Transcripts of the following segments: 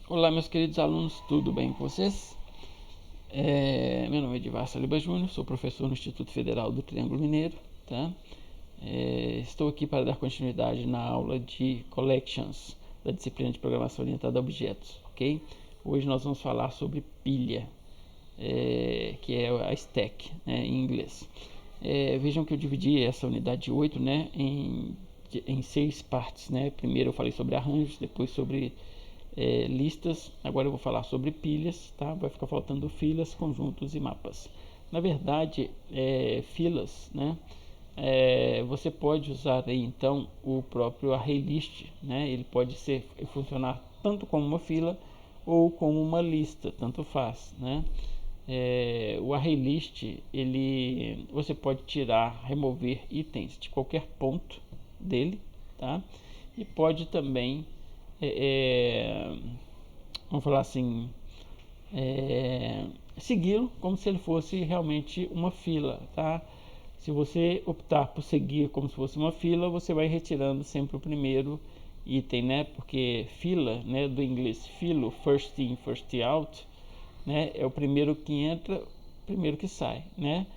Olá, meus queridos alunos, tudo bem com vocês? Meu nome é Edivar Saliba Júnior, sou professor no Instituto Federal do Triângulo Mineiro, tá? Estou aqui para dar continuidade na aula de Collections da disciplina de Programação Orientada a Objetos, ok? Hoje nós vamos falar sobre pilha, que é a stack, né, em inglês. Vejam que eu dividi essa unidade de 8, né, em 6 partes, né? Primeiro eu falei sobre arranjos, depois sobre listas. Agora eu vou falar sobre pilhas, tá? Vai ficar faltando filas, conjuntos e mapas. Na verdade, filas, né? Você pode usar aí então o próprio ArrayList, né? Ele pode funcionar tanto como uma fila ou como uma lista, tanto faz, né? O ArrayList, você pode tirar, remover itens de qualquer ponto dele, tá? E pode também vamos falar assim, segui-lo como se ele fosse realmente uma fila, tá? Se você optar por seguir como se fosse uma fila, você vai retirando sempre o primeiro item, né? Porque fila, né, do inglês filo, first in, first out, né, é o primeiro que entra, primeiro que sai, né?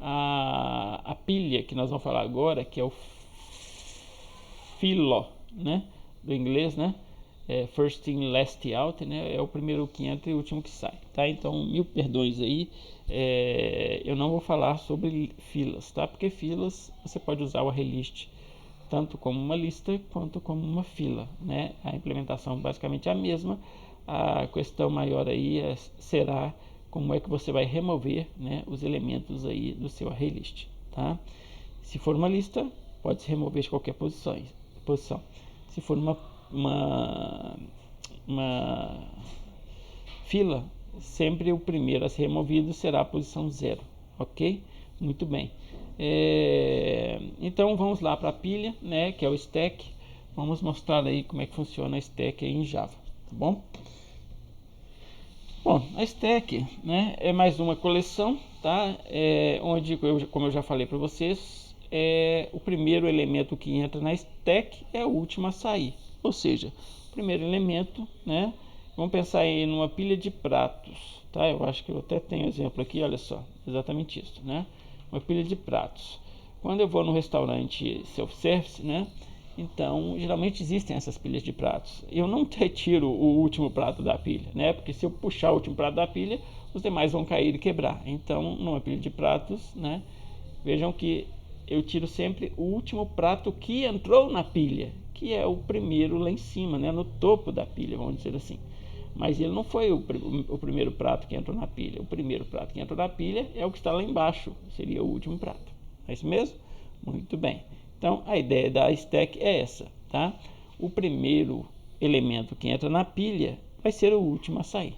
A pilha que nós vamos falar agora, que é o filo, né, do inglês, né? First in, last out, né? É o primeiro que entra e o último que sai, tá? Então, mil perdões aí, eu não vou falar sobre filas, tá? Porque filas você pode usar o ArrayList tanto como uma lista quanto como uma fila, né? A implementação basicamente é a mesma. A questão maior aí será como é que você vai remover, né, os elementos aí do seu ArrayList, tá? Se for uma lista, pode se remover de qualquer posição. Se for uma fila, sempre o primeiro a ser removido será a posição 0, ok? Muito bem. Então vamos lá para a pilha, né, que é o stack. Vamos mostrar aí como é que funciona a stack aí em Java, tá bom? Bom, a stack, né, é mais uma coleção, tá? Onde, como eu já falei para vocês, o primeiro elemento que entra na stack é o último a sair. Ou seja, o primeiro elemento, né? Vamos pensar aí numa pilha de pratos, tá? Eu acho que eu até tenho exemplo aqui, olha só, exatamente isso, né? Uma pilha de pratos. Quando eu vou no restaurante self-service, né? Então, geralmente existem essas pilhas de pratos. Eu não retiro o último prato da pilha, né? Porque se eu puxar o último prato da pilha, os demais vão cair e quebrar. Então, numa pilha de pratos, né? Vejam que eu tiro sempre o último prato que entrou na pilha, que é o primeiro lá em cima, né? No topo da pilha, vamos dizer assim. Mas ele não foi o primeiro prato que entrou na pilha. O primeiro prato que entrou na pilha é o que está lá embaixo, seria o último prato. É isso mesmo? Muito bem. Então, a ideia da stack é essa, tá? O primeiro elemento que entra na pilha vai ser o último a sair,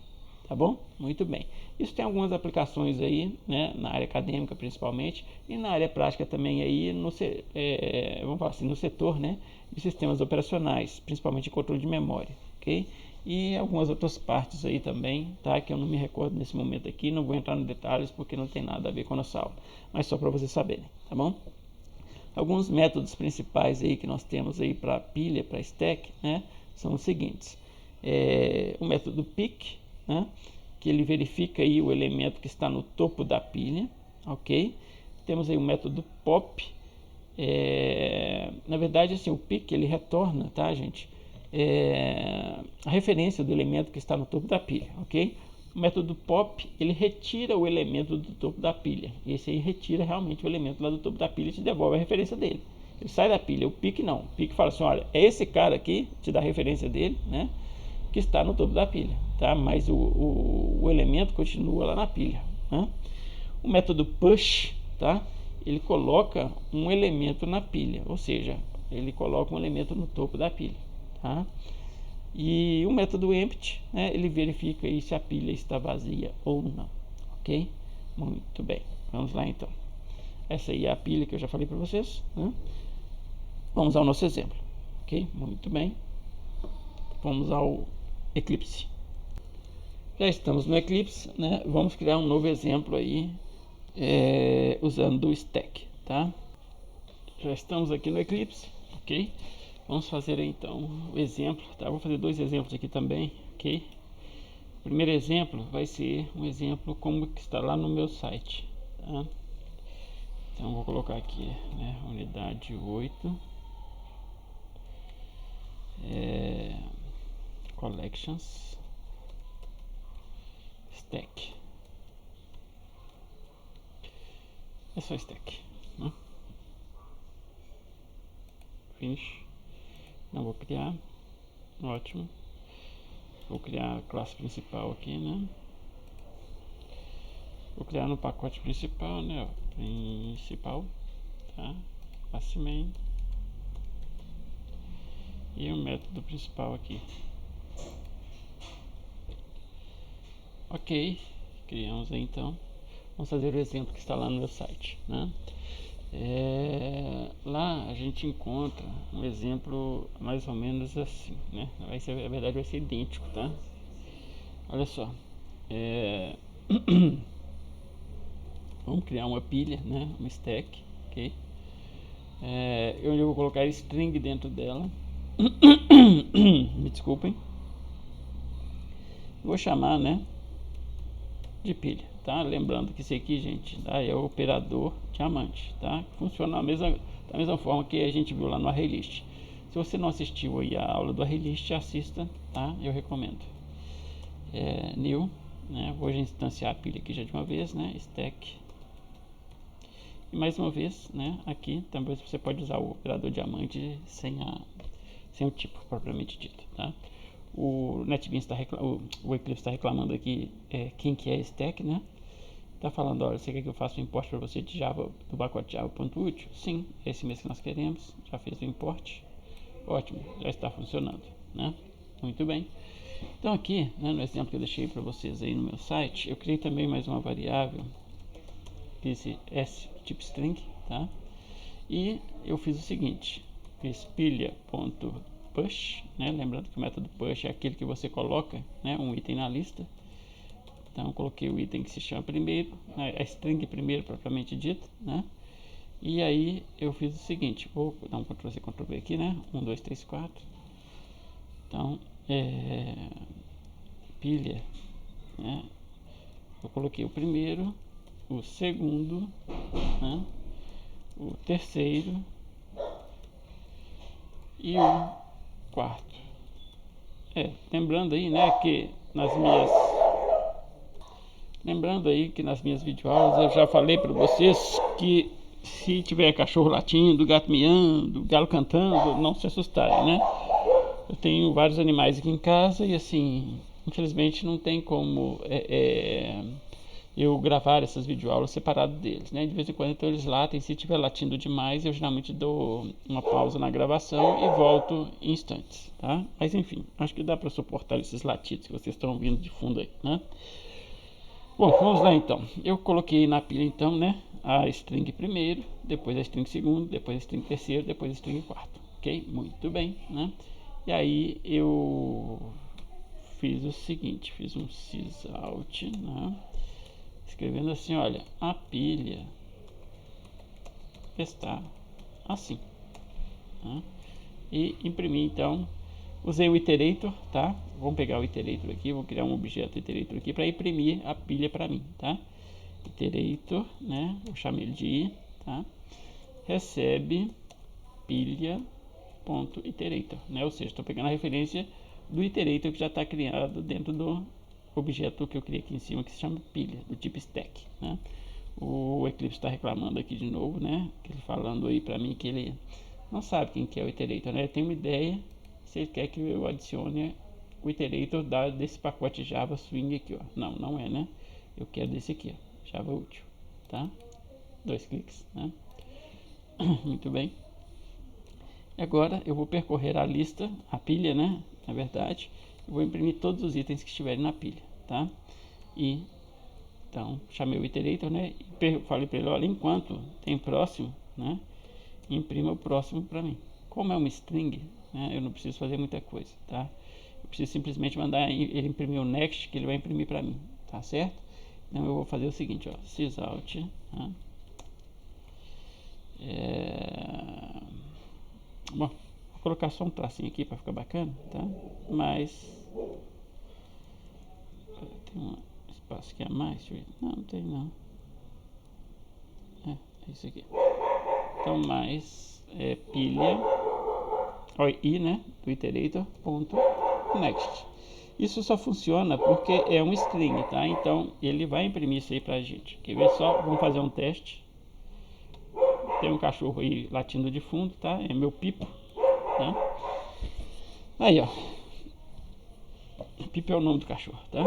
tá bom? Muito bem. Isso tem algumas aplicações aí, né, na área acadêmica principalmente, e na área prática também aí, vamos falar assim, no setor, né, de sistemas operacionais, principalmente de controle de memória, ok? E algumas outras partes aí também, tá, que eu não me recordo nesse momento aqui, não vou entrar nos detalhes porque não tem nada a ver com a nossa aula, mas só para vocês saberem, tá bom? Alguns métodos principais aí que nós temos aí para pilha, para stack, né, são os seguintes. O método pick, né, que ele verifica aí o elemento que está no topo da pilha, ok? Temos aí o método pop. Na verdade, assim, o pick ele retorna, tá, gente? A referência do elemento que está no topo da pilha, ok? O método pop, ele retira o elemento do topo da pilha. E esse aí retira realmente o elemento lá do topo da pilha e te devolve a referência dele. Ele sai da pilha. O pick não. O pick fala assim, olha, é esse cara aqui, te dá a referência dele, né? Que está no topo da pilha, tá? Mas o elemento continua lá na pilha, né? O método push, tá? Ele coloca um elemento na pilha, ou seja, ele coloca um elemento no topo da pilha, tá? E o método empty, né, ele verifica aí se a pilha está vazia ou não, ok? Muito bem, vamos lá então. Essa aí é a pilha que eu já falei para vocês, né? Vamos ao nosso exemplo, ok? Muito bem. Vamos ao Eclipse. Já estamos no Eclipse, né? Vamos criar um novo exemplo aí, usando o stack, tá? Já estamos aqui no Eclipse, ok? Vamos fazer então o exemplo, tá? Vou fazer dois exemplos aqui também, ok? O primeiro exemplo vai ser um exemplo como que está lá no meu site, tá? Então vou colocar aqui, né, unidade 8, collections, stack, é só stack, né? Finish. Não vou criar, ótimo. Vou criar a classe principal aqui, né? Vou criar no pacote principal, né? Ó, principal, tá? Classe main. E o método principal aqui. Ok, criamos aí então. Vamos fazer o exemplo que está lá no meu site, né? Lá a gente encontra um exemplo mais ou menos assim, né? Vai ser, na verdade vai ser idêntico, tá? Olha só, vamos criar uma pilha, né? Uma stack, ok? Eu vou colocar string dentro dela. Me desculpem. Vou chamar, né, de pilha, tá? Lembrando que isso aqui, gente, tá, é o operador diamante, tá? Funciona da mesma forma que a gente viu lá no ArrayList. Se você não assistiu aí a aula do ArrayList, assista, tá? Eu recomendo. New, né? Vou instanciar a pilha aqui já de uma vez, né? Stack. E mais uma vez, né? Aqui também você pode usar o operador diamante sem o tipo propriamente dito, tá? O NetBeans o Eclipse está reclamando aqui quem que é stack, né? Tá falando, olha, você quer que eu faça um import para você de Java, do pacote Java.util? Sim, é esse mesmo que nós queremos. Já fez o import. Ótimo, já está funcionando, né? Muito bem. Então aqui, né, no exemplo que eu deixei para vocês aí no meu site, eu criei também mais uma variável, esse s tipo string, tá? E eu fiz o seguinte, fiz pilha.push, né? Lembrando que o método push é aquele que você coloca, né, um item na lista. Então eu coloquei o item que se chama primeiro, né, a string primeiro propriamente dito, né? E aí eu fiz o seguinte, vou dar um Ctrl C, Ctrl V aqui, né? 1, 2, 3, 4. Então, pilha, né? Eu coloquei o primeiro, o segundo, né? O terceiro e o quarto. Lembrando aí, né, que nas minhas videoaulas eu já falei para vocês que se tiver cachorro latindo, gato miando, galo cantando, não se assustarem, né? Eu tenho vários animais aqui em casa e assim, infelizmente não tem como eu gravar essas videoaulas separado deles, né? De vez em quando então eles latem, se estiver latindo demais eu geralmente dou uma pausa na gravação e volto em instantes, tá? Mas enfim, acho que dá para suportar esses latidos que vocês estão ouvindo de fundo aí, né? Bom, vamos lá então. Eu coloquei na pilha então, né, a string primeiro, depois a string segundo, depois a string terceiro, depois a string quarto, ok? Muito bem, né? E aí eu fiz o seguinte, fiz um sysout, né? Escrevendo assim, olha, a pilha está assim, né? E imprimi então, usei o iterator, tá? Vamos pegar o iterator aqui, vou criar um objeto iterator aqui para imprimir a pilha para mim, tá? Iterator, né? Vou chamar ele de i, tá? Recebe pilha.iterator, né? Ou seja, estou pegando a referência do iterator que já está criado dentro do objeto que eu criei aqui em cima, que se chama pilha, do tipo stack, né? O Eclipse está reclamando aqui de novo, né? Ele falando aí para mim que ele não sabe quem que é o iterator, né? Ele tem uma ideia se ele quer que eu adicione o iterator desse pacote Java Swing aqui, ó. Não, não é, né? Eu quero desse aqui, ó, Java útil, tá? 2 cliques, né? Muito bem. Agora eu vou percorrer a lista, a pilha, né? Na verdade, eu vou imprimir todos os itens que estiverem na pilha, tá? E então chamei o iterator, né? E falei para ele, olha, enquanto tem próximo, né? Imprima o próximo para mim. Como é uma string, né? Eu não preciso fazer muita coisa, tá? Eu preciso simplesmente mandar ele imprimir o next, que ele vai imprimir para mim, tá certo? Então eu vou fazer o seguinte, ó, sysout, tá? Bom, vou colocar só um tracinho aqui para ficar bacana, tá? Mas Tem um espaço aqui a mais, deixa eu ver. Não, não tem não. É isso aqui. Então, mais pilha, i, né, do iterator, ponto, next. Isso só funciona porque é um string, tá? Então, ele vai imprimir isso aí pra gente. Quer ver só? Vamos fazer um teste. Tem um cachorro aí latindo de fundo, tá? É meu Pipo, né? Aí, ó. Pipo é o nome do cachorro, tá?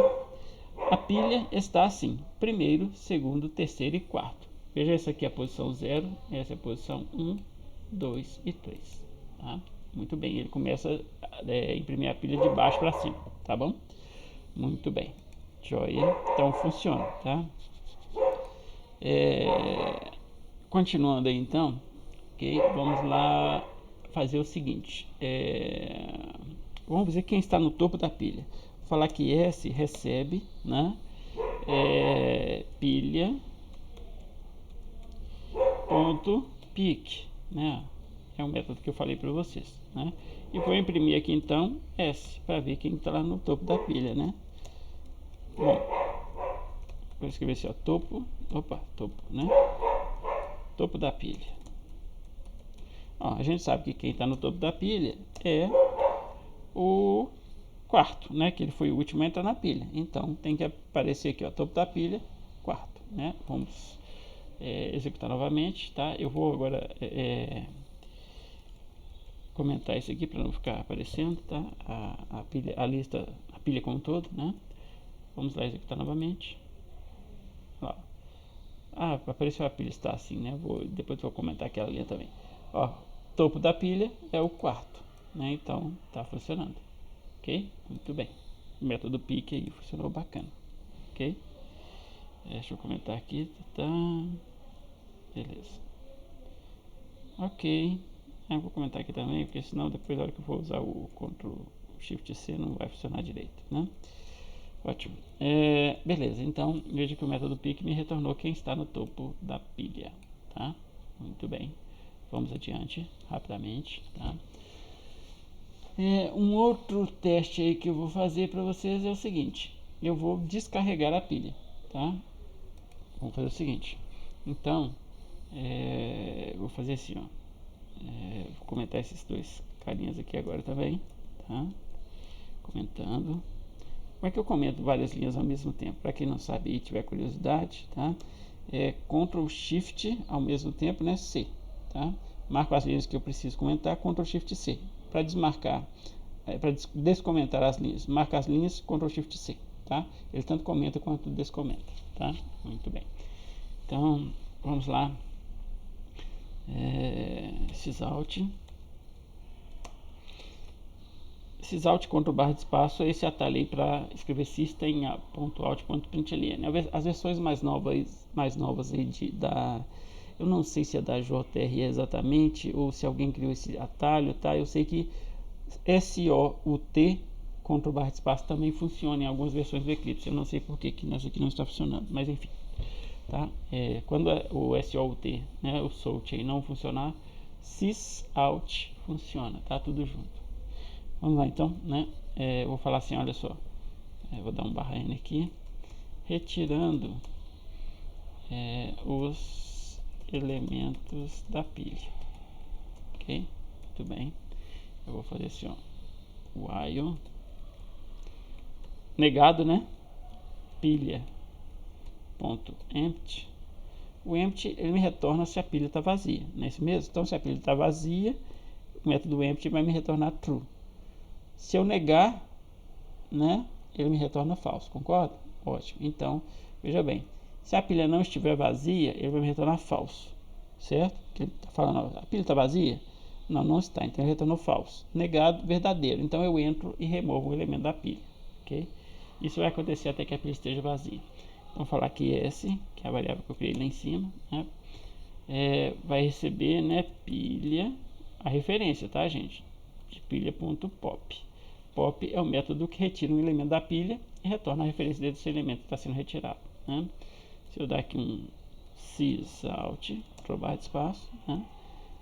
A pilha está assim: primeiro, segundo, terceiro e quarto. Veja, essa aqui é a posição 0, essa é a posição 1, 2 e 3, tá? Muito bem, ele começa a imprimir a pilha de baixo para cima, tá bom? Muito bem, joia. Então funciona, tá? Continuando aí então, ok? Vamos lá fazer o seguinte: vamos dizer quem está no topo da pilha. Vou falar que S recebe, né? Pilha ponto pick, né? É um método que eu falei para vocês, né? E vou imprimir aqui então S para ver quem está lá no topo da pilha, né? Bom, vou escrever assim, ó, topo, né? Topo da pilha. Ó, a gente sabe que quem está no topo da pilha é o quarto, né? Que ele foi o último a entrar na pilha. Então tem que aparecer aqui, ó, topo da pilha, quarto, né? Vamos executar novamente, tá? Eu vou agora comentar isso aqui para não ficar aparecendo, tá? A pilha, a lista, a pilha como um todo, né? Vamos lá executar novamente. Lá. Ah, apareceu a pilha, está assim, né? Depois vou comentar aquela linha também. Ó, topo da pilha é o quarto, né? Então tá funcionando, ok? Muito bem. O método pick aí funcionou bacana, ok? Deixa eu comentar aqui, tá? Beleza. Ok. Eu vou comentar aqui também, porque senão depois na hora que eu for usar o Ctrl Shift C não vai funcionar direito, né? Ótimo. Beleza, então veja que o método pick me retornou quem está no topo da pilha, tá? Muito bem. Vamos adiante, rapidamente, tá? Um outro teste aí que eu vou fazer para vocês é o seguinte: eu vou descarregar a pilha, tá? Vamos fazer o seguinte. Então, vou fazer assim, ó. Vou comentar esses dois carinhas aqui agora também, tá? Comentando. Como é que eu comento várias linhas ao mesmo tempo? Para quem não sabe e tiver curiosidade, tá? Ctrl Shift ao mesmo tempo, né? C, tá? Marco as linhas que eu preciso comentar, Ctrl Shift C. Para desmarcar, para descomentar as linhas, marca as linhas, Ctrl Shift C, tá? Ele tanto comenta quanto descomenta, tá? Muito bem. Então, vamos lá. Sysout. Sysout Ctrl barra de espaço é esse atalho aí para escrever system.out.println. As versões mais novas aí eu não sei se é da JRE exatamente ou se alguém criou esse atalho, tá? Eu sei que SOUT Ctrl barra de espaço também funciona em algumas versões do Eclipse. Eu não sei por que nessa aqui não está funcionando, mas enfim, tá? Quando o SOUT, né, o SOUT aí não funcionar, sysout funciona, tá? Tudo junto. Vamos lá então, né? Vou falar assim, olha só. Vou dar um barra N aqui, retirando os elementos da pilha, ok? Muito bem. Eu vou fazer assim, ó, while negado, né? Pilha ponto empty. O empty ele me retorna se a pilha está vazia, não é isso mesmo? Então se a pilha está vazia, o método empty vai me retornar true. Se eu negar, né, ele me retorna falso, concorda? Ótimo. Então, veja bem, se a pilha não estiver vazia, ele vai me retornar falso, certo? Ele está falando, ó, a pilha está vazia? Não, não está, então ele retornou falso. Negado, verdadeiro. Então eu entro e removo o elemento da pilha, ok? Isso vai acontecer até que a pilha esteja vazia. Vamos falar que S, que é a variável que eu criei lá em cima, né, vai receber, né, pilha, a referência, tá, gente? De pilha.pop. Pop é o método que retira um elemento da pilha e retorna a referência desse elemento que está sendo retirado, né? Se eu dar aqui um sysout, barra de espaço, né?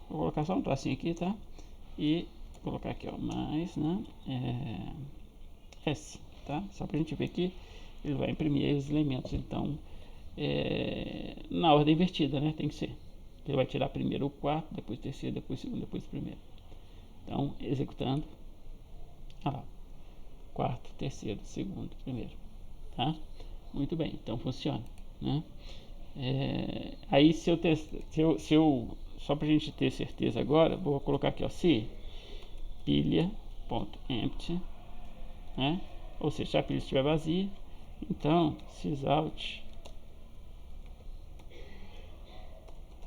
Vou colocar só um tracinho aqui, tá? E vou colocar aqui, ó, mais, né? S, tá? Só pra gente ver que ele vai imprimir os elementos, então, na ordem invertida, né? Tem que ser. Ele vai tirar primeiro o quarto, depois o terceiro, depois o segundo, depois o primeiro. Então, executando. Olha lá. Quarto, terceiro, segundo, primeiro. Tá? Muito bem, então funciona, né? Aí se eu só pra gente ter certeza agora, vou colocar aqui, ó, se pilha.empty, né? Ou seja, se a pilha estiver vazia, então sysout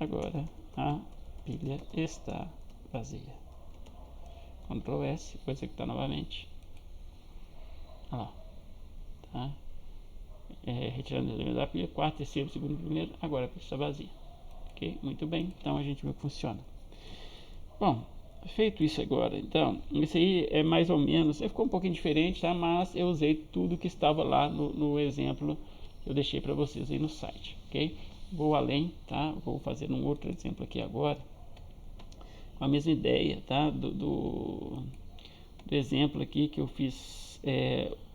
agora a pilha está vazia. Ctrl S, vou executar novamente. Olha lá, tá? Retirando os elementos da pilha, quarto, terceiro, segundo, primeiro, agora a pilha está vazia. Ok? Muito bem, então a gente viu que funciona. Bom, feito isso agora, então, isso aí é mais ou menos, ficou um pouquinho diferente, tá? Mas eu usei tudo que estava lá no exemplo que eu deixei para vocês aí no site, ok? Vou além, tá? Vou fazer um outro exemplo aqui agora, com a mesma ideia, tá? Do exemplo aqui que eu fiz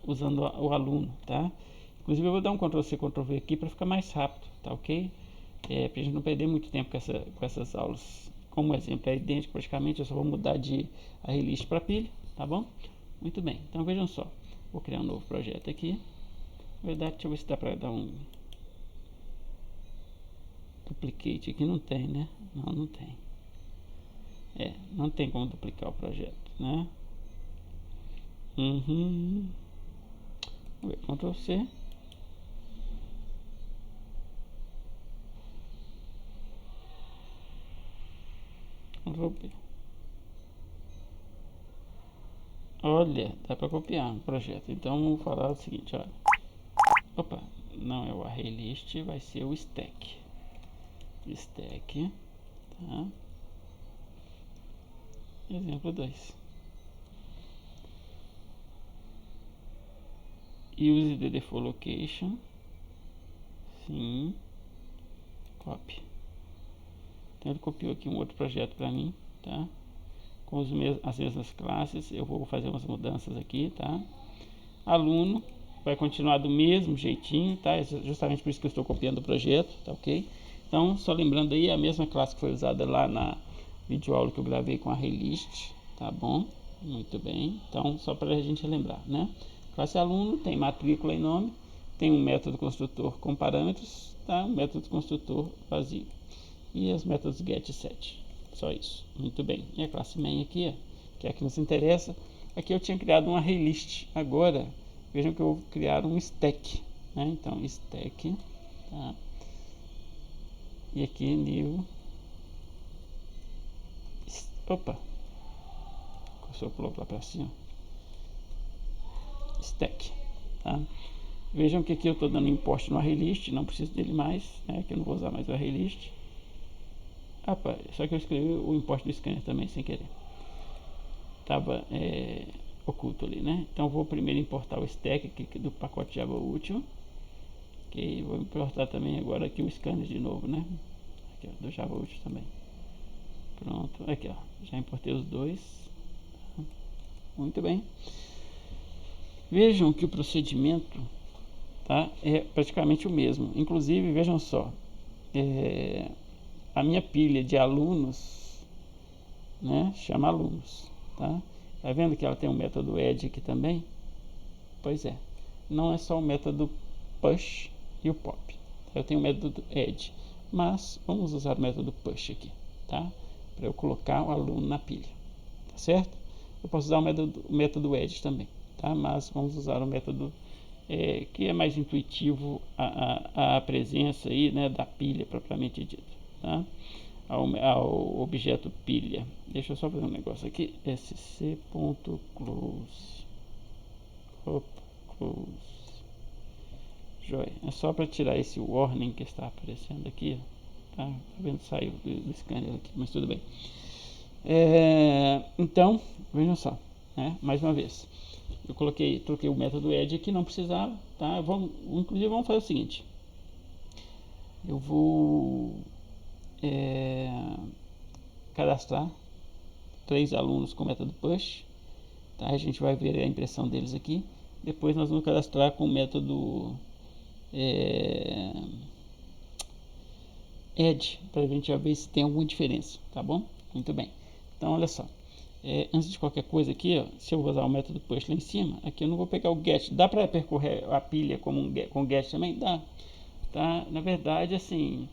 usando o aluno, tá? Inclusive eu vou dar um Ctrl C, Ctrl V aqui para ficar mais rápido, tá ok? Para a gente não perder muito tempo com essas aulas. Como o exemplo é idêntico praticamente, eu só vou mudar de arraylist para pilha, tá bom? Muito bem, então vejam só. Vou criar um novo projeto aqui. Na verdade, deixa eu ver se dá para dar um duplicate aqui. Não tem, né? Não tem. Não tem como duplicar o projeto, né? Vamos ver, Ctrl C. Ctrl P. Olha, dá para copiar um projeto. Então vamos falar o seguinte, olha. Opa, não é o arraylist, vai ser o stack. Stack, tá? Exemplo 2. Use the default location. Sim. Copy. Então ele copiou aqui um outro projeto para mim, tá? Com as mesmas classes, eu vou fazer umas mudanças aqui, tá? Aluno vai continuar do mesmo jeitinho, tá? É justamente por isso que eu estou copiando o projeto, tá ok? Então, só lembrando aí, a mesma classe que foi usada lá na videoaula que eu gravei com a arraylist, tá bom? Muito bem, então só para a gente lembrar, né? Classe aluno tem matrícula e nome, tem um método construtor com parâmetros, tá? Um método construtor vazio e os métodos get e set, só isso. Muito bem, e a classe main aqui, que é a que nos interessa, aqui eu tinha criado um arraylist, agora vejam que eu vou criar um stack, né? Então stack, tá? E aqui new, opa, se eu colocar para cima, stack, tá? Vejam que aqui eu estou dando import no arraylist, não preciso dele mais, né? Que eu não vou usar mais o arraylist. Só que eu escrevi o import do scanner também sem querer, estava oculto ali, né? Então vou primeiro importar o stack aqui do pacote Java útil, ok? Vou importar também agora aqui o scanner de novo, né? Aqui, ó, do Java útil também. Pronto, aqui, ó, já importei os dois. Muito bem. Vejam que o procedimento, tá, é praticamente o mesmo. Inclusive, vejam só, a minha pilha de alunos, né, chama alunos, tá? Tá vendo que ela tem um método add aqui também? Pois é, não é só o método push e o pop. Eu tenho o método add, mas vamos usar o método push aqui, tá? Para eu colocar o aluno na pilha, tá certo? Eu posso usar o método add também, tá? Mas vamos usar o método que é mais intuitivo a presença aí, né, da pilha propriamente dita, tá? Ao objeto pilha. Deixa eu só fazer um negócio aqui, sc.close, close. Joia. É só para tirar esse warning que está aparecendo aqui, tá? Tá vendo? Saiu do scanner aqui, mas tudo bem. Então, vejam só, né? Mais uma vez, eu troquei o método add aqui, não precisava, tá? Inclusive vamos fazer o seguinte, eu vou cadastrar 3 alunos com o método push, tá? A gente vai ver a impressão deles aqui. Depois nós vamos cadastrar com o método add, para a gente ver se tem alguma diferença, tá bom? Muito bem. Então, olha só. Antes de qualquer coisa aqui, ó, se eu vou usar o método push lá em cima, aqui eu não vou pegar o get. Dá para percorrer a pilha como com get também? Dá. Tá? Na verdade, assim,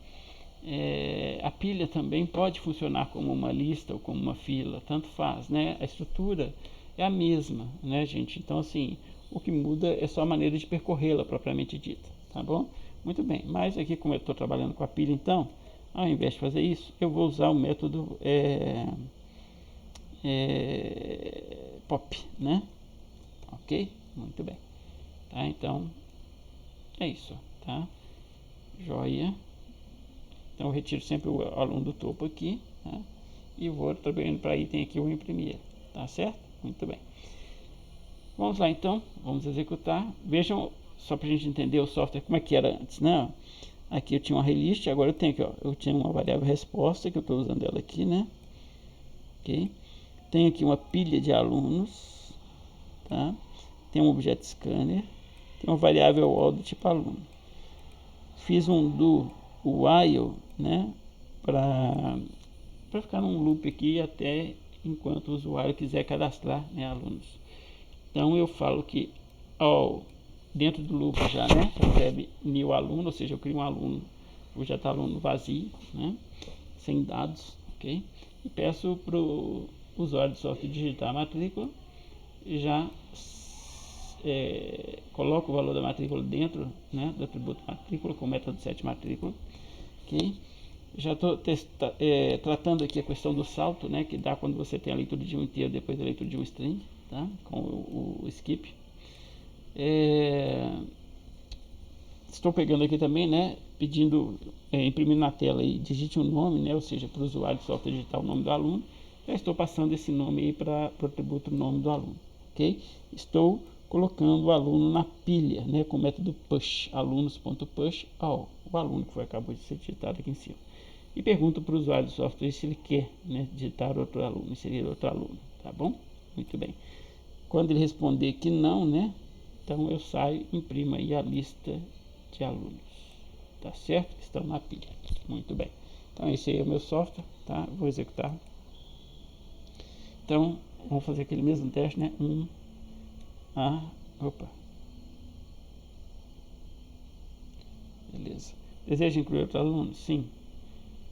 a pilha também pode funcionar como uma lista ou como uma fila, tanto faz, né? A estrutura é a mesma, né, gente? Então, assim, o que muda é só a maneira de percorrê-la propriamente dita, tá bom? Muito bem, mas aqui como eu estou trabalhando com a pilha, então, ao invés de fazer isso, eu vou usar o método pop, né? Ok? Muito bem. Tá? Então, é isso, tá? Joia. Então, eu retiro sempre o aluno do topo aqui, tá? E vou trabalhando para item aqui, eu imprimir, tá certo? Muito bem. Vamos lá, então, vamos executar. Vejam, só para a gente entender o software, como é que era antes, né? Aqui eu tinha uma relist, agora eu tenho aqui, ó, eu tinha uma variável resposta, que eu estou usando ela aqui, né? Ok? Tenho aqui uma pilha de alunos, tá? Tem um objeto scanner, tem uma variável all do tipo aluno. Fiz um do while, né? Para ficar num loop aqui até enquanto o usuário quiser cadastrar, né, alunos. Então eu falo que all dentro do loop já, né, recebe new aluno, ou seja, eu crio um aluno, o já está aluno vazio, né, sem dados, ok? E peço para o usuário do software digitar a matrícula e já coloco o valor da matrícula dentro, né, do atributo matrícula com o método set matrícula, ok? Já estou tratando aqui a questão do salto, né, que dá quando você tem a leitura de um inteiro depois da leitura de um string, tá, com o skip. Estou pegando aqui também, né, pedindo, imprimindo na tela aí, digite um nome, né, ou seja, para o usuário do software digitar o nome do aluno. Já estou passando esse nome aí para o atributo nome do aluno, ok? Estou colocando o aluno na pilha, né, com o método push, alunos.push all, o aluno que acabou de ser digitado aqui em cima. E pergunto para o usuário do software se ele quer, né, digitar outro aluno, inserir outro aluno, tá bom? Muito bem. Quando ele responder que não, né, então eu saio e imprimo aí a lista de alunos, tá certo? Que estão na pilha. Muito bem. Então esse aí é o meu software, tá? Vou executar. Então vamos fazer aquele mesmo teste, né? Beleza. Deseja incluir outro aluno? Sim.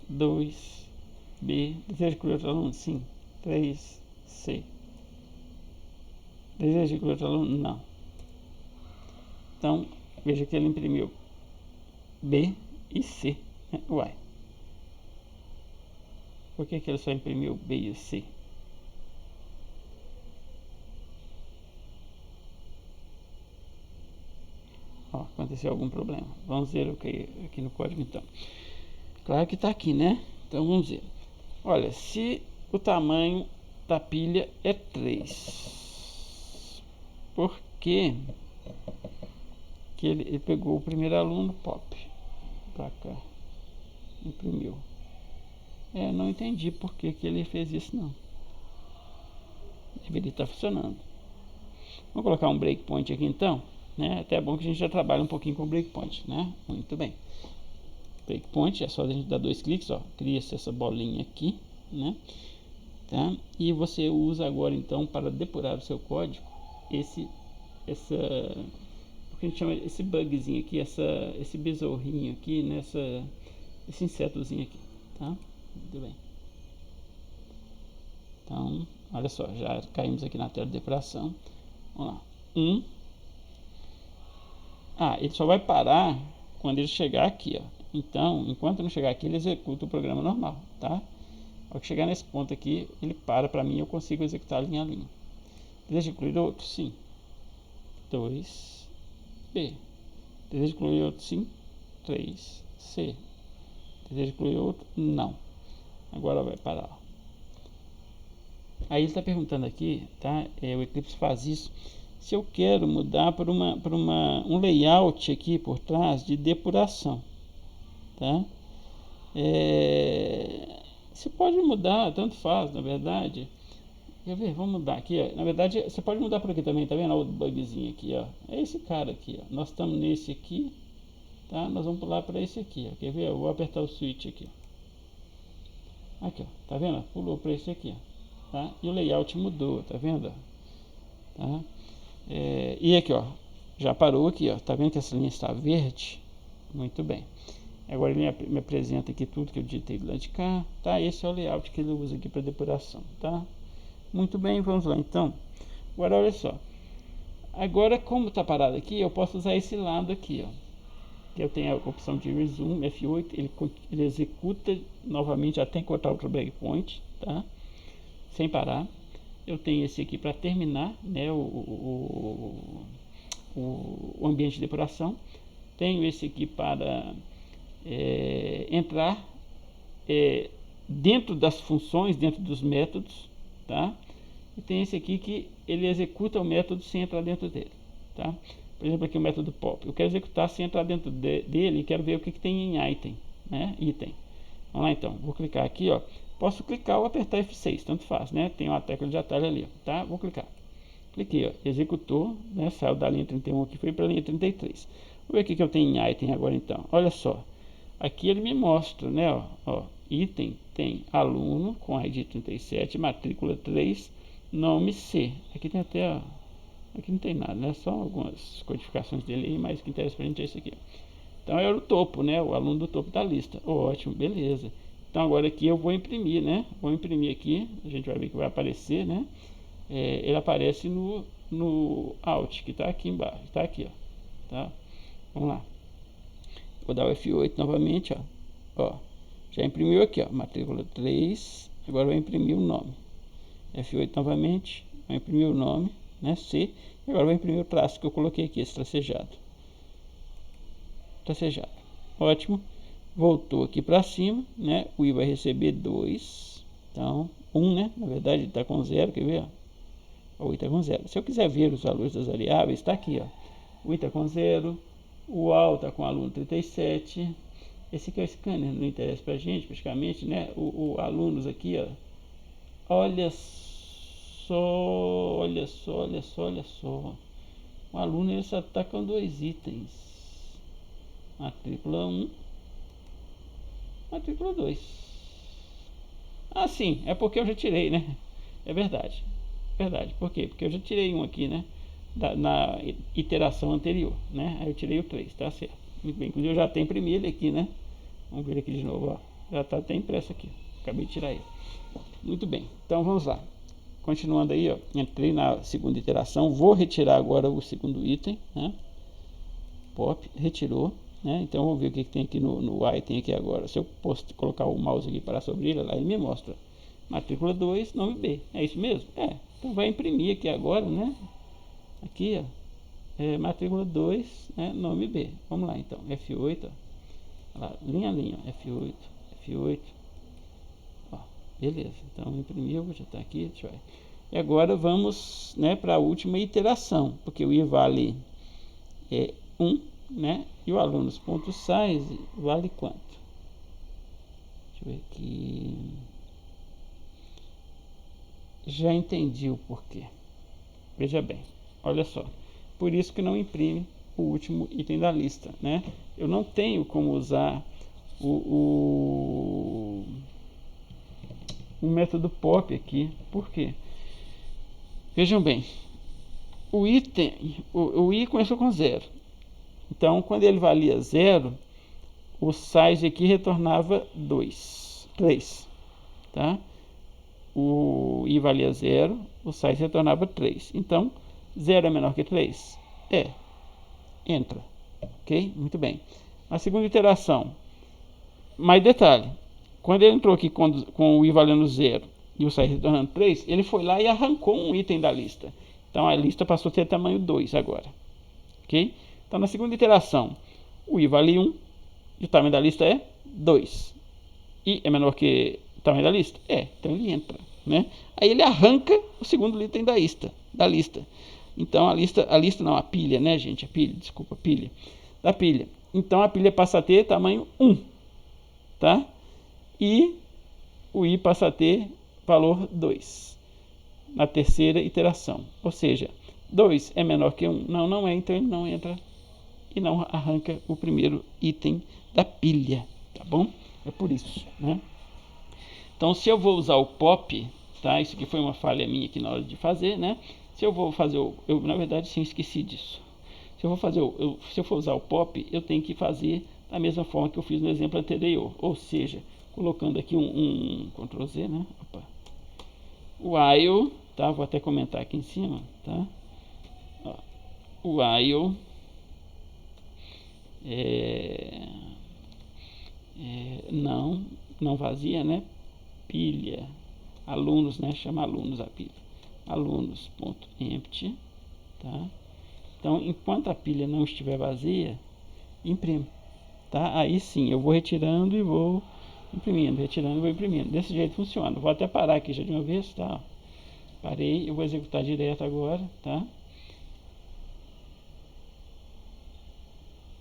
2, B. Deseja incluir outro aluno? Sim. 3, C. Deseja incluir outro aluno? Não. Então, veja que ele imprimiu B e C. Uai. Por que ele só imprimiu B e C? Ó, aconteceu algum problema. Vamos ver o que aqui no código então. Claro que está aqui, né? Então vamos ver. Olha, se o tamanho da pilha é 3, por que ele pegou o primeiro aluno pop para cá, imprimiu? Não entendi por que ele fez isso não. Deveria estar funcionando. Vamos colocar um breakpoint aqui então, né? Até é bom que a gente já trabalha um pouquinho com breakpoint, né? Muito bem. Breakpoint é só a gente dar 2 cliques, ó, cria-se essa bolinha aqui, né? Tá? E você usa agora então para depurar o seu código o que a gente chama esse bugzinho aqui, esse besorrinho aqui, né? Esse insetozinho aqui, tá? Muito bem. Então, olha só, já caímos aqui na tela de depuração. Vamos lá. Ele só vai parar quando ele chegar aqui, ó. Então, enquanto não chegar aqui, ele executa o programa normal, tá? Ao que chegar nesse ponto aqui, ele para mim e eu consigo executar linha a linha. Deseja incluir outro? Sim. 2, B. Deseja incluir outro? Sim. 3, C. Deseja incluir outro? Não. Agora vai parar. Aí ele está perguntando aqui, tá? O Eclipse faz isso. Se eu quero mudar para um layout aqui por trás de depuração, tá? Você pode mudar, tanto faz, na verdade. Quer ver? Vamos mudar aqui, ó. Na verdade, você pode mudar por aqui também, tá vendo? O bugzinho aqui, ó. É esse cara aqui, ó. Nós estamos nesse aqui, tá? Nós vamos pular para esse aqui, ó. Quer ver? Eu vou apertar o switch aqui, ó. Aqui, ó. Tá vendo? Pulou para esse aqui, ó. Tá? E o layout mudou, tá vendo? Tá? E aqui, ó. Já parou aqui, ó. Tá vendo que essa linha está verde? Muito bem. Agora ele me apresenta aqui tudo que eu digitei do lado de cá, tá? Esse é o layout que ele usa aqui para depuração, tá? Muito bem, vamos lá então. Agora olha só. Agora, como está parado aqui, eu posso usar esse lado aqui, ó. Que eu tenho a opção de resume F8, ele executa novamente até encontrar outro breakpoint, tá? Sem parar. Eu tenho esse aqui para terminar, né? O ambiente de depuração. Tenho esse aqui para entrar dentro das funções, dentro dos métodos, tá? E tem esse aqui que ele executa o método sem entrar dentro dele, tá? Por exemplo, aqui o método pop. Eu quero executar sem entrar dentro dele e quero ver o que tem em item, né? Item. Vamos lá então. Vou clicar aqui, ó. Posso clicar ou apertar F6, tanto faz, né? Tem uma tecla de atalho ali, tá? Vou clicar. Cliquei, ó. Executou, né? Saiu da linha 31 aqui, foi para a linha 33. Vou ver o que eu tenho em item agora então. Olha só. Aqui ele me mostra, né? Ó, item tem aluno com ID 37, matrícula 3, nome C. Aqui tem até, ó, aqui não tem nada, né? Só algumas codificações dele aí, mas o que interessa pra gente é esse aqui. Então é o topo, né? O aluno do topo da lista. Ótimo, beleza. Então agora aqui eu vou imprimir, né? Vou imprimir aqui, a gente vai ver que vai aparecer, né? Ele aparece no Alt, que está aqui embaixo, está aqui, ó. Tá? Vamos lá. Vou dar o F8 novamente, ó. Já imprimiu aqui, ó, matrícula 3. Agora vai imprimir o nome. F8 novamente, vai imprimir o nome, né, C. E agora vai imprimir o traço que eu coloquei aqui, esse tracejado. Tracejado. Ótimo. Voltou aqui para cima, né? O I vai receber 2. Então, 1, né? Na verdade, ele está com 0, quer ver, ó? O I está com 0. Se eu quiser ver os valores das variáveis, está aqui, ó. O I está com 0. O AL está com o aluno 37. Esse aqui é o scanner, não interessa pra gente, praticamente, né? O alunos aqui, ó. Olha só, olha só, olha só, olha só. O aluno ele só está com 2 itens. Matrícula 1, matrícula 2. Ah, sim, é porque eu já tirei, né? É verdade. Verdade. Por quê? Porque eu já tirei um aqui, né? Na iteração anterior, né? Aí eu tirei o 3, tá certo. Muito bem, inclusive eu já tenho imprimido ele aqui, né? Vamos ver aqui de novo, ó. Já está até impresso aqui. Acabei de tirar ele. Muito bem, então vamos lá. Continuando aí, ó. Entrei na segunda iteração. Vou retirar agora o segundo item, né? Pop, retirou, né? Então vamos ver o que tem aqui no item aqui agora. Se eu colocar o mouse aqui para sobre ele, lá ele me mostra. Matrícula 2, nome B. É isso mesmo? É. Então vai imprimir aqui agora, né? Aqui, ó, matrícula 2, né, nome B. Vamos lá então, F8, ó, lá, linha a linha, F8, F8, ó, beleza. Então imprimiu, já está aqui, deixa eu ver. E agora vamos, né, para a última iteração, porque o I vale 1, né, e o alunos.size vale quanto? Deixa eu ver aqui. Já entendi o porquê. Veja bem. Olha só, por isso que não imprime o último item da lista, né? Eu não tenho como usar o método pop aqui. Por quê? Vejam bem, o item, o I começou com 0. Então, quando ele valia 0, o size aqui retornava 3, tá? O I valia 0, o size retornava 3. Então, 0 é menor que 3? Entra. Ok? Muito bem. A segunda iteração. Mais detalhe. Quando ele entrou aqui com o I valendo 0 e o size retornando 3, ele foi lá e arrancou um item da lista. Então, a lista passou a ter tamanho 2 agora. Ok? Então, na segunda iteração, o I vale 1 e o tamanho da lista é 2. I é menor que o tamanho da lista? Então ele entra, né? Aí ele arranca o segundo item da lista. Então a lista não, a pilha, né, gente? A pilha, desculpa, pilha. Da pilha. Então a pilha passa a ter tamanho 1, tá? E o I passa a ter valor 2. na terceira iteração. Ou seja, 2 é menor que 1? Não, não é, então ele não entra e não arranca o primeiro item da pilha, tá bom? É por isso, né? Então, se eu vou usar o pop, tá? Isso aqui foi uma falha minha aqui na hora de fazer, né? Se eu vou fazer eu na verdade sim esqueci disso. Se eu vou fazer se eu for usar o pop, eu tenho que fazer da mesma forma que eu fiz no exemplo anterior, ou seja, colocando aqui um Ctrl Z, né? Opa. While, tá? Vou até comentar aqui em cima, tá? Ó, while não vazia, né? Pilha alunos, né? Chama alunos a pilha, alunos.empty, tá? Então, enquanto a pilha não estiver vazia, imprime, tá? Aí sim, eu vou retirando e vou imprimindo, retirando e vou imprimindo. Desse jeito funciona. Vou até parar aqui já de uma vez, tá? Parei, eu vou executar direto agora, tá?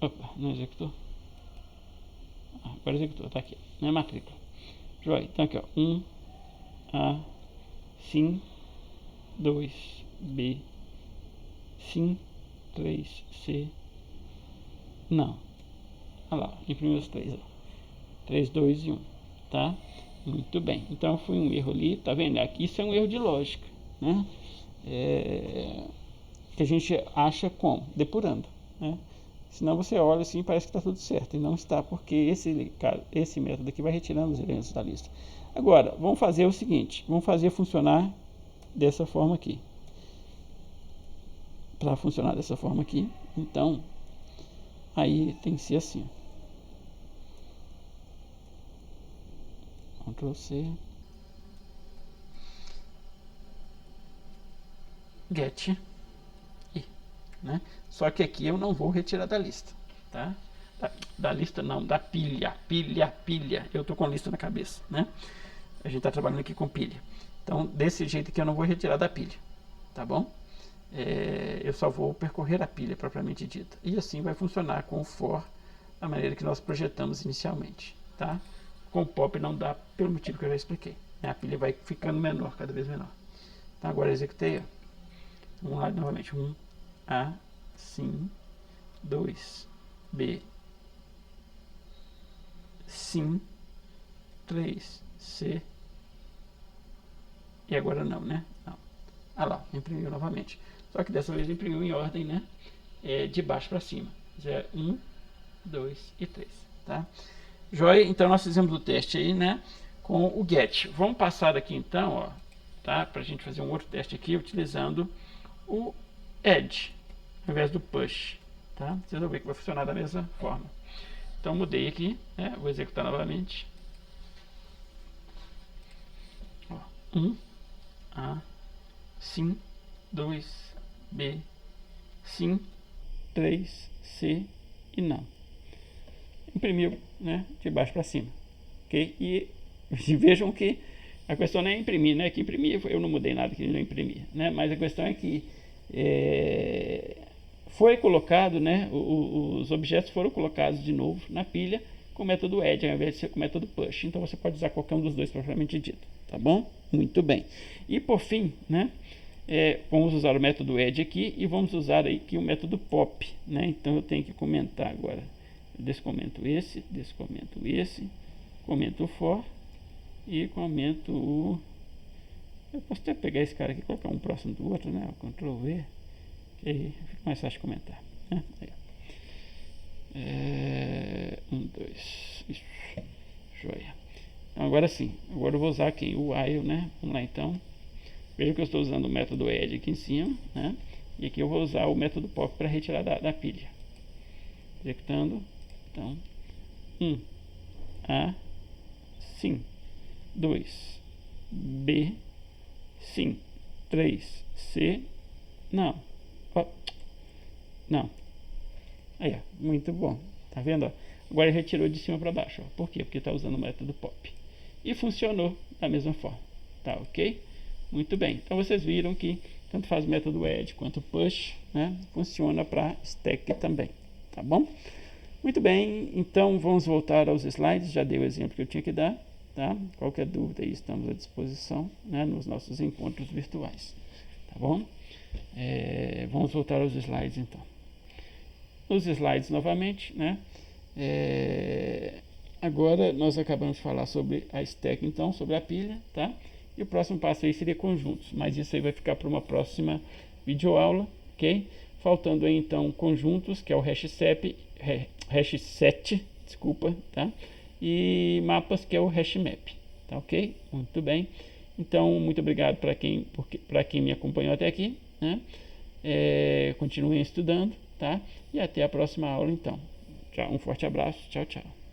Opa, não executou? Agora executou, tá aqui, não é matrícula. Joia, então aqui ó, 1A, sim, 2B, sim, 3C, não. Olha lá, imprimiu os três, ó. 3, 2 e 1, tá? Muito bem, então foi um erro ali, tá vendo? Aqui isso é um erro de lógica, né? Que a gente acha como? Depurando, né? Senão você olha assim e parece que está tudo certo, e não está, porque esse método aqui vai retirando os elementos da lista. Agora, vamos fazer o seguinte, vamos fazer funcionar dessa forma aqui. Para funcionar dessa forma aqui, então, aí tem que ser assim. Ctrl C, get, né? Só que aqui eu não vou retirar da lista, tá? Da lista não, da pilha. Eu tô com lista na cabeça, né? A gente tá trabalhando aqui com pilha. Então, desse jeito aqui eu não vou retirar da pilha, tá bom? Eu só vou percorrer a pilha propriamente dita. E assim vai funcionar com o for da maneira que nós projetamos inicialmente, tá? Com o pop não dá, pelo motivo que eu já expliquei. A pilha vai ficando menor, cada vez menor. Então agora eu executei, ó. Vamos lá novamente. 1A, sim, 2B, sim, 3C, e agora não, né? Não. Ah lá, imprimiu novamente. Só que dessa vez imprimiu em ordem, né? De baixo para cima. 1, 2 e 3, tá? Joia, então nós fizemos o teste aí, né? Com o get. Vamos passar aqui então, ó, tá? Pra gente fazer um outro teste aqui, utilizando o add, ao invés do push, tá? Vocês vão ver que vai funcionar da mesma forma. Então mudei aqui, né? Vou executar novamente. Ó, 1A, sim, 2B, sim, 3C e não. Imprimiu, né? De baixo para cima, ok? E vejam que a questão não é imprimir, né? Que imprimir, eu não mudei nada que não imprimir, né? Mas a questão é que foi colocado, né? Os objetos foram colocados de novo na pilha com o método add ao invés de ser com o método push. Então você pode usar qualquer um dos dois propriamente dito, tá bom? Muito bem. E por fim, né? Vamos usar o método add aqui e vamos usar aqui o método pop, né? Então eu tenho que comentar agora. Eu descomento esse, comento o for e comento o... Eu posso até pegar esse cara aqui e colocar um próximo do outro, né? O Ctrl V, que aí fica mais fácil de comentar, né? Aí, 1, 2, isso, joia. Então, agora sim, agora eu vou usar aqui o while, né? Vamos lá então. Veja que eu estou usando o método add aqui em cima, né? E aqui eu vou usar o método pop para retirar da pilha. Executando. Então, 1A, sim, 2B, sim, 3C, não, não. Aí, ó, muito bom, tá vendo? Ó? Agora ele retirou de cima para baixo, ó. Por quê? Porque está usando o método pop. E funcionou da mesma forma, tá ok? Muito bem, então vocês viram que tanto faz o método add quanto push, né? Funciona para stack também, tá bom? Muito bem, então vamos voltar aos slides, já dei o exemplo que eu tinha que dar. tá? Qualquer dúvida aí estamos à disposição, né, nos nossos encontros virtuais, tá bom? Vamos voltar aos slides então. Nos slides novamente, né? Agora nós acabamos de falar sobre a stack, então, sobre a pilha, tá? E o próximo passo aí seria conjuntos, mas isso aí vai ficar para uma próxima videoaula, ok? Faltando aí então conjuntos, que é o hash set, desculpa, tá? E mapas, que é o hash map, tá ok? Muito bem. Então, muito obrigado para quem me acompanhou até aqui, né? Continuem estudando, tá? E até a próxima aula, então. Tchau, um forte abraço, tchau, tchau.